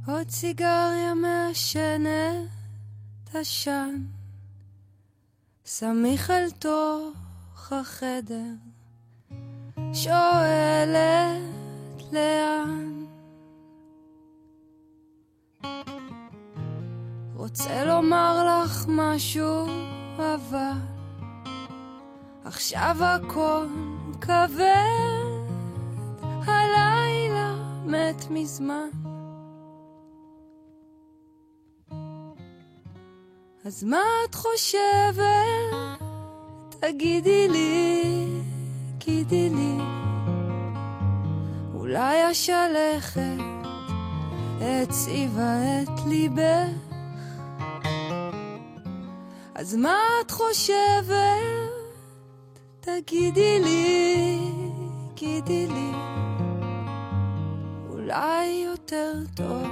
עוד סיגריה מעשנת עשן סמיך אל תוך החדר שואלת לאן רוצה לומר לך משהו אבל עכשיו הכל כבד הלילה מת מזמן אז מה את חושבת? תגידי לי, גידי לי אולי השלכת הציבה את ליבך אז מה את חושבת? תגידי לי, גידי לי אולי יותר טוב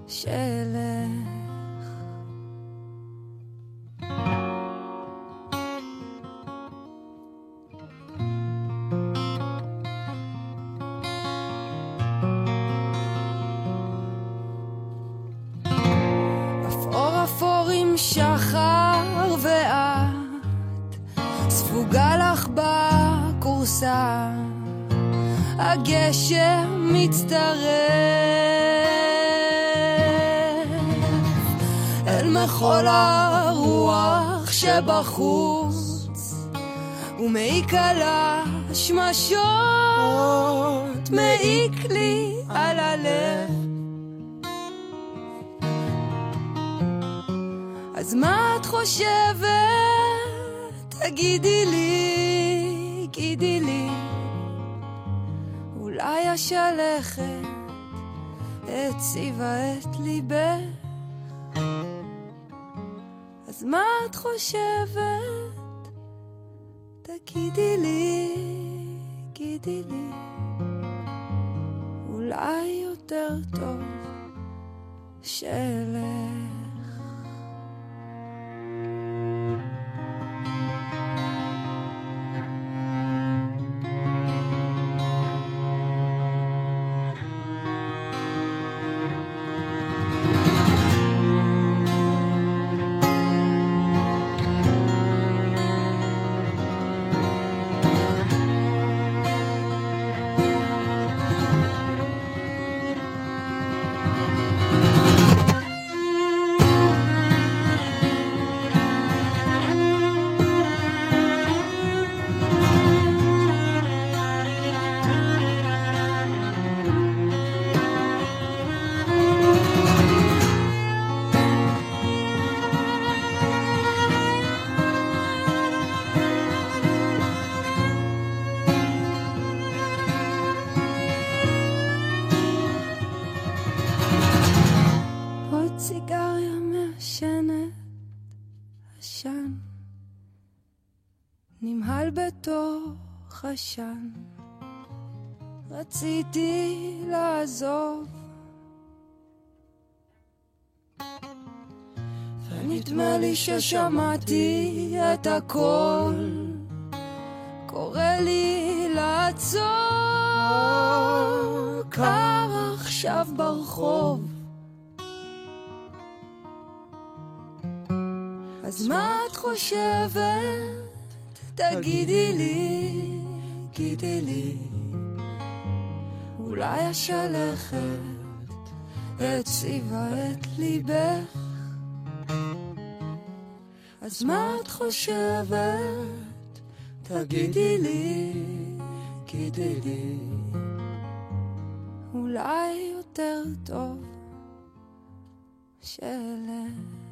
שלך אפור עם שחר ואת ספוגה לך בקורסה הגשם מצטרף אל מחול הרוח שבחוץ ומעיק על השמשות מעיק לי על הלב אז מה את חושבת? תגידי לי, גידי לי אולי השלכת הציבה את ליבך אז מה את חושבת? תגידי לי, גידי לי אולי יותר טוב שלך סיגריה מעשנת עשן נמהל בתוך עשן רציתי לעזוב ונדמה לי ששמעתי את הכל קורא לי לעצור קר עכשיו ברחוב אז מה את חושבת? תגידי לי, גידי לי אולי השלכת הציבה את ליבך אז מה את חושבת? תגידי לי, גידי לי אולי יותר טוב שלך